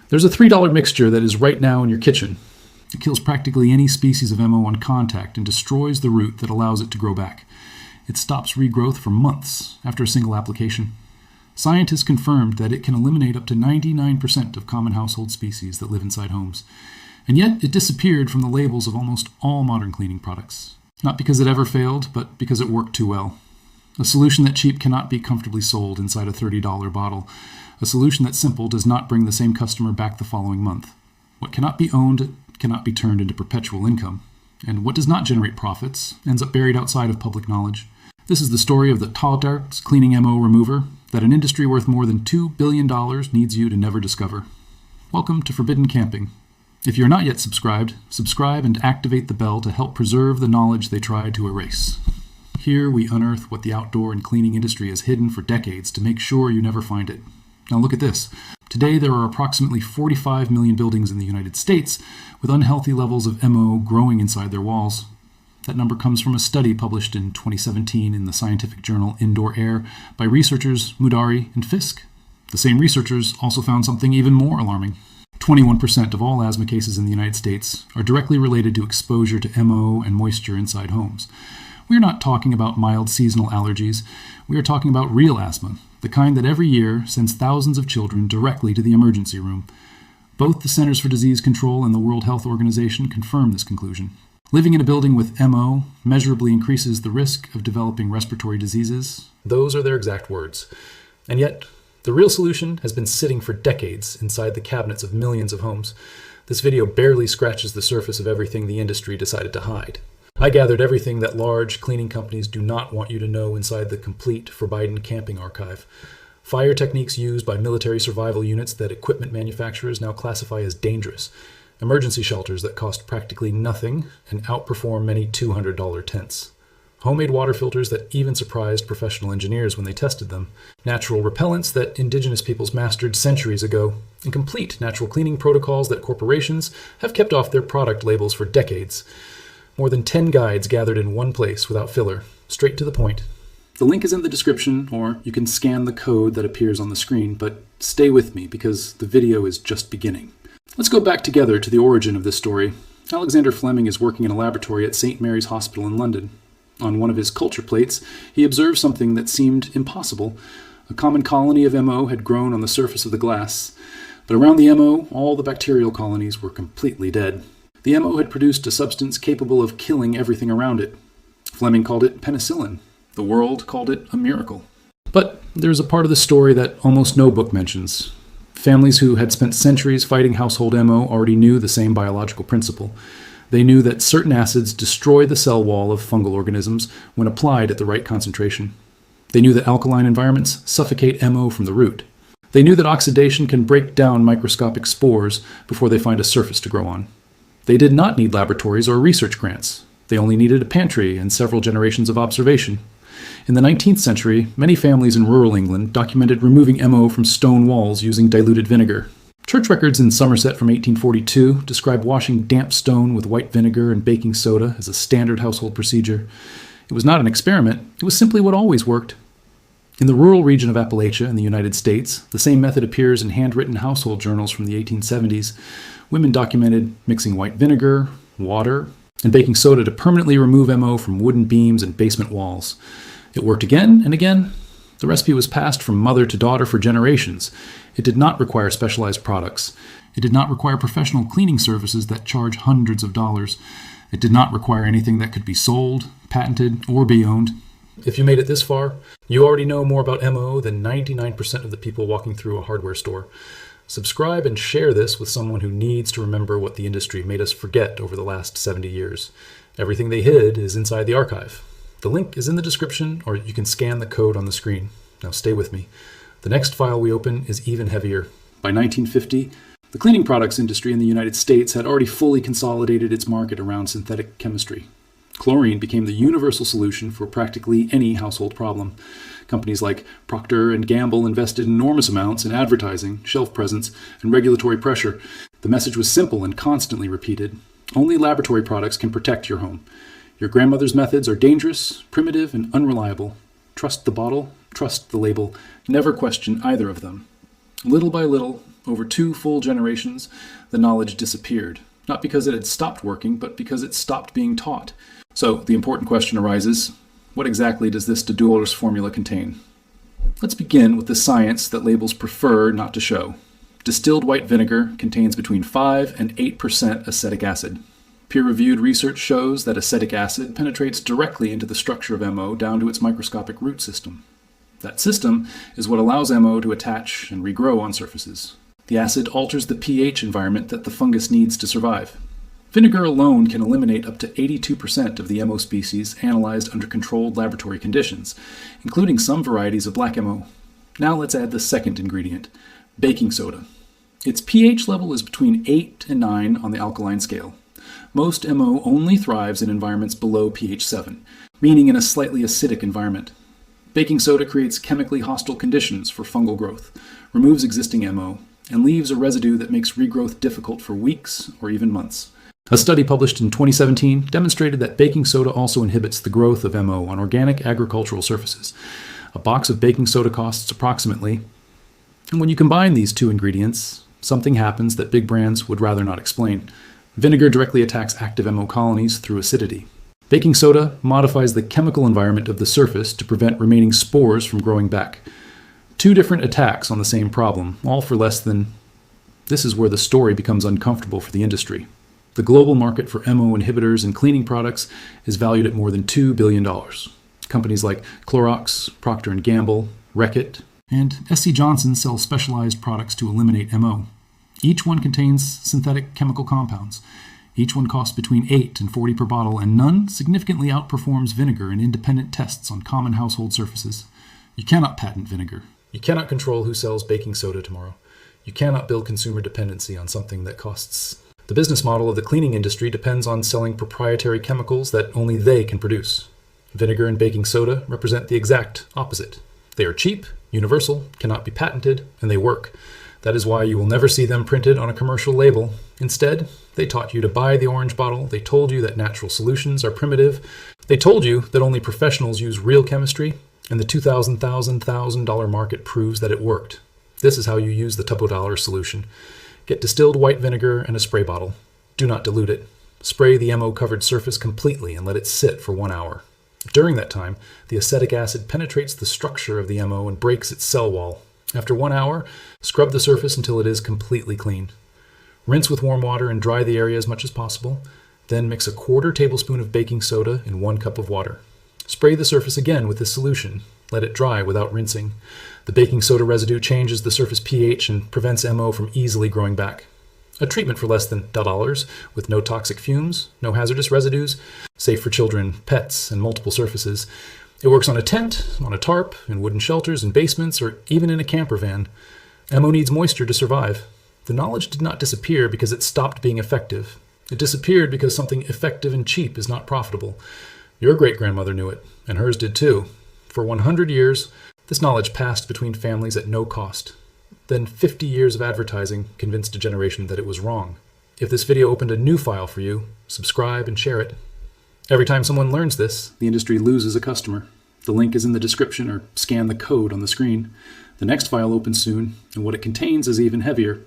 There's a $3 mixture that is right now in your kitchen. It kills practically any species of MO on contact and destroys the root that allows it to grow back. It stops regrowth for months after a single application. Scientists confirmed that it can eliminate up to 99% of common household species that live inside homes. And yet, it disappeared from the labels of almost all modern cleaning products. Not because it ever failed, but because it worked too well. A solution that cheap cannot be comfortably sold inside a $30 bottle. A solution that simple does not bring the same customer back the following month. What cannot be owned cannot be turned into perpetual income. And what does not generate profits ends up buried outside of public knowledge. This is the story of the Taldarks Cleaning MO Remover that an industry worth more than $2 billion needs you to never discover. Welcome to Forbidden Camping. If you're not yet subscribed, subscribe and activate the bell to help preserve the knowledge they tried to erase. Here we unearth what the outdoor and cleaning industry has hidden for decades to make sure you never find it. Now look at this. Today there are approximately 45 million buildings in the United States with unhealthy levels of MO growing inside their walls. That number comes from a study published in 2017 in the scientific journal Indoor Air by researchers Mudari and Fisk. The same researchers also found something even more alarming. 21% of all asthma cases in the United States are directly related to exposure to MO and moisture inside homes. We are not talking about mild seasonal allergies. We are talking about real asthma, the kind that every year sends thousands of children directly to the emergency room. Both the Centers for Disease Control and the World Health Organization confirm this conclusion. Living in a building with MO measurably increases the risk of developing respiratory diseases. Those are their exact words. And yet, the real solution has been sitting for decades inside the cabinets of millions of homes. This video barely scratches the surface of everything the industry decided to hide. I gathered everything that large cleaning companies do not want you to know inside the complete Forbidden Camping archive. Fire techniques used by military survival units that equipment manufacturers now classify as dangerous. Emergency shelters that cost practically nothing and outperform many $200 tents. Homemade water filters that even surprised professional engineers when they tested them. Natural repellents that indigenous peoples mastered centuries ago. And complete natural cleaning protocols that corporations have kept off their product labels for decades. More than 10 guides gathered in one place without filler, straight to the point. The link is in the description, or you can scan the code that appears on the screen, but stay with me because the video is just beginning. Let's go back together to the origin of this story. Alexander Fleming is working in a laboratory at St. Mary's Hospital in London. On one of his culture plates, he observed something that seemed impossible. A common colony of MO had grown on the surface of the glass, but around the MO, all the bacterial colonies were completely dead. The MO had produced a substance capable of killing everything around it. Fleming called it penicillin. The world called it a miracle. But there's a part of the story that almost no book mentions. Families who had spent centuries fighting household MO already knew the same biological principle. They knew that certain acids destroy the cell wall of fungal organisms when applied at the right concentration. They knew that alkaline environments suffocate MO from the root. They knew that oxidation can break down microscopic spores before they find a surface to grow on. They did not need laboratories or research grants. They only needed a pantry and several generations of observation. In the 19th century, many families in rural England documented removing MO from stone walls using diluted vinegar. Church records in Somerset from 1842 describe washing damp stone with white vinegar and baking soda as a standard household procedure. It was not an experiment, it was simply what always worked. In the rural region of Appalachia in the United States, the same method appears in handwritten household journals from the 1870s. Women documented mixing white vinegar, water, and baking soda to permanently remove MO from wooden beams and basement walls. It worked again and again. The recipe was passed from mother to daughter for generations. It did not require specialized products. It did not require professional cleaning services that charge hundreds of dollars. It did not require anything that could be sold, patented, or be owned. If you made it this far, you already know more about MO than 99% of the people walking through a hardware store. Subscribe and share this with someone who needs to remember what the industry made us forget over the last 70 years. Everything they hid is inside the archive. The link is in the description, or you can scan the code on the screen. Now stay with me. The next file we open is even heavier. By 1950, the cleaning products industry in the United States had already fully consolidated its market around synthetic chemistry. Chlorine became the universal solution for practically any household problem. Companies like Procter & Gamble invested enormous amounts in advertising, shelf presence, and regulatory pressure. The message was simple and constantly repeated. Only laboratory products can protect your home. Your grandmother's methods are dangerous, primitive, and unreliable. Trust the bottle, trust the label. Never question either of them. Little by little, Over 2 full generations, the knowledge disappeared, not because it had stopped working, but because it stopped being taught. So the important question arises, what exactly does this Doduller's formula contain? Let's begin with the science that labels prefer not to show. Distilled white vinegar contains between 5 and 8% acetic acid. Peer-reviewed research shows that acetic acid penetrates directly into the structure of MO down to its microscopic root system. That system is what allows MO to attach and regrow on surfaces. The acid alters the pH environment that the fungus needs to survive. Vinegar alone can eliminate up to 82% of the MO species analyzed under controlled laboratory conditions, including some varieties of black MO. Now let's add the second ingredient, baking soda. Its pH level is between 8 and 9 on the alkaline scale. Most MO only thrives in environments below pH 7, meaning in a slightly acidic environment. Baking soda creates chemically hostile conditions for fungal growth, removes existing MO, and leaves a residue that makes regrowth difficult for weeks or even months. A study published in 2017 demonstrated that baking soda also inhibits the growth of MO on organic agricultural surfaces. A box of baking soda costs approximately, and when you combine these two ingredients, something happens that big brands would rather not explain. Vinegar directly attacks active MO colonies through acidity. Baking soda modifies the chemical environment of the surface to prevent remaining spores from growing back. 2 different attacks on the same problem, all for less than... This is where the story becomes uncomfortable for the industry. The global market for MO inhibitors and cleaning products is valued at more than $2 billion. Companies like Clorox, Procter & Gamble, Reckitt, and SC Johnson sell specialized products to eliminate MO. Each one contains synthetic chemical compounds. Each one costs between $8 and $40 per bottle, and none significantly outperforms vinegar in independent tests on common household surfaces. You cannot patent vinegar. You cannot control who sells baking soda tomorrow. You cannot build consumer dependency on something that costs. The business model of the cleaning industry depends on selling proprietary chemicals that only they can produce. Vinegar and baking soda represent the exact opposite. They are cheap, universal, cannot be patented, and they work. That is why you will never see them printed on a commercial label. Instead, they taught you to buy the orange bottle. They told you that natural solutions are primitive. They told you that only professionals use real chemistry, and the $2,000 market proves that it worked. This is how you use the $2 solution. Get distilled white vinegar and a spray bottle. Do not dilute it. Spray the MO-covered surface completely and let it sit for 1 hour. During that time, the acetic acid penetrates the structure of the MO and breaks its cell wall. After 1 hour, scrub the surface until it is completely clean. Rinse with warm water and dry the area as much as possible. Then mix a 1/4 tablespoon of baking soda in 1 cup of water. Spray the surface again with this solution. Let it dry without rinsing. The baking soda residue changes the surface pH and prevents MO from easily growing back. A treatment for less than $2 with no toxic fumes, no hazardous residues, safe for children, pets, and multiple surfaces. It works on a tent, on a tarp, in wooden shelters, in basements, or even in a camper van. MO needs moisture to survive. The knowledge did not disappear because it stopped being effective. It disappeared because something effective and cheap is not profitable. Your great-grandmother knew it, and hers did too. For 100 years, this knowledge passed between families at no cost. Then 50 years of advertising convinced a generation that it was wrong. If this video opened a new file for you, subscribe and share it. Every time someone learns this, the industry loses a customer. The link is in the description or scan the code on the screen. The next file opens soon, and what it contains is even heavier.